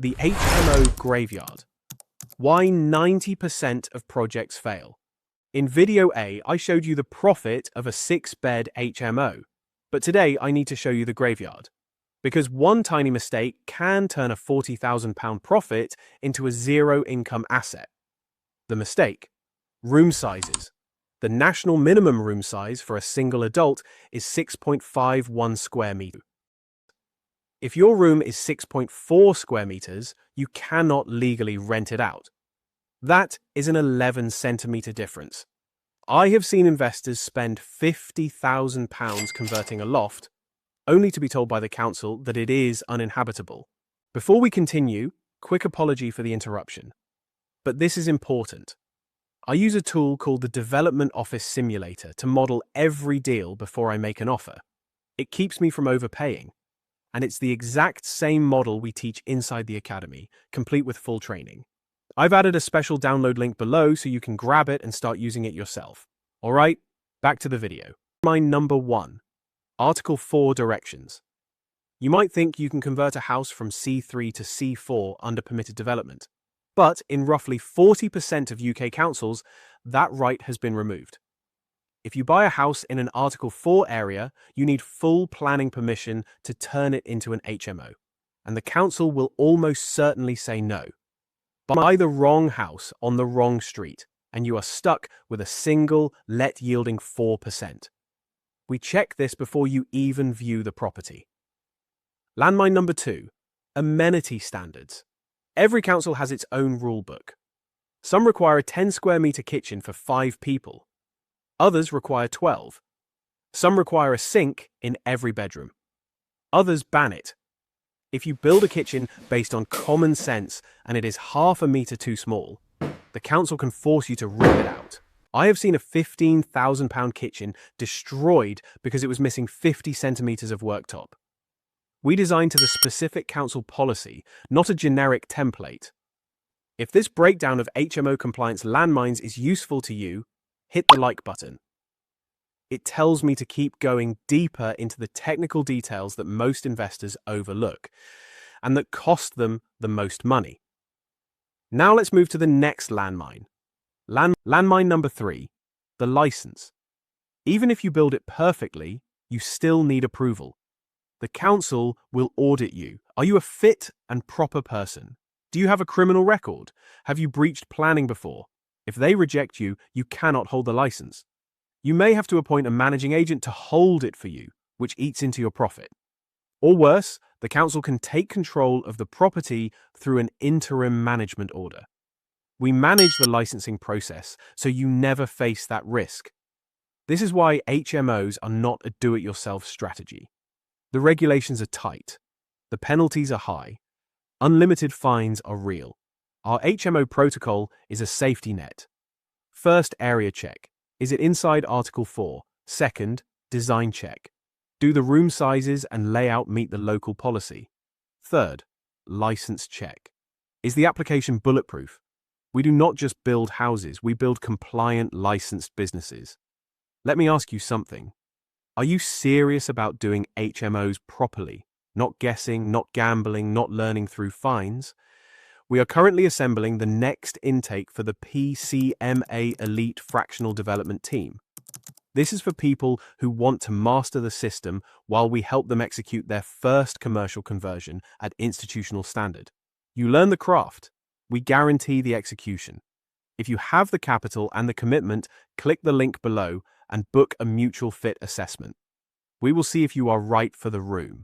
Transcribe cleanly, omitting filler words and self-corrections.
The HMO Graveyard. Why 90% of projects fail. In video A, I showed you the profit of a 6-bed HMO, but today I need to show you the graveyard. Because one tiny mistake can turn a £40,000 profit into a zero-income asset. The mistake: room sizes. The national minimum room size for a single adult is 6.51 square meters. If your room is 6.4 square meters, you cannot legally rent it out. That is an 11-centimeter difference. I have seen investors spend £50,000 converting a loft, only to be told by the council that it is uninhabitable. Before we continue, quick apology for the interruption. But this is important. I use a tool called the Development Office Simulator to model every deal before I make an offer. It keeps me from overpaying. And it's the exact same model we teach inside the Academy, complete with full training. I've added a special download link below so you can grab it and start using it yourself. Alright, back to the video. Landmine number 1. Article 4 Directions. You might think you can convert a house from C3 to C4 under permitted development. But in roughly 40% of UK councils, that right has been removed. If you buy a house in an Article 4 area, you need full planning permission to turn it into an HMO, and the council will almost certainly say no. Buy the wrong house on the wrong street, and you are stuck with a single let-yielding 4%. We check this before you even view the property. Landmine number 2. Amenity standards. Every council has its own rulebook. Some require a 10 square meter kitchen for 5 people. Others require 12. Some require a sink in every bedroom. Others ban it. If you build a kitchen based on common sense and it is half a meter too small, the council can force you to rip it out. I have seen a £15,000 kitchen destroyed because it was missing 50 centimeters of worktop. We designed to the specific council policy, not a generic template. If this breakdown of HMO compliance landmines is useful to you, hit the like button. It tells me to keep going deeper into the technical details that most investors overlook, and that cost them the most money. Now let's move to the next landmine. Landmine number 3, the license. Even if you build it perfectly, you still need approval. The council will audit you. Are you a fit and proper person? Do you have a criminal record? Have you breached planning before? If they reject you, you cannot hold the license. You may have to appoint a managing agent to hold it for you, which eats into your profit. Or worse, the council can take control of the property through an interim management order. We manage the licensing process, so you never face that risk. This is why HMOs are not a do-it-yourself strategy. The regulations are tight. The penalties are high. Unlimited fines are real. Our HMO protocol is a safety net. First, area check. Is it inside Article 4? Second, design check. Do the room sizes and layout meet the local policy? Third, license check. Is the application bulletproof? We do not just build houses, we build compliant, licensed businesses. Let me ask you something. Are you serious about doing HMOs properly? Not guessing, not gambling, not learning through fines? We are currently assembling the next intake for the PCMA-ELITE fractional development team. This is for people who want to master the system while we help them execute their first commercial conversion at institutional standard. You learn the craft. We guarantee the execution. If you have the capital and the commitment, click the link below and book a mutual fit assessment. We will see if you are right for the room.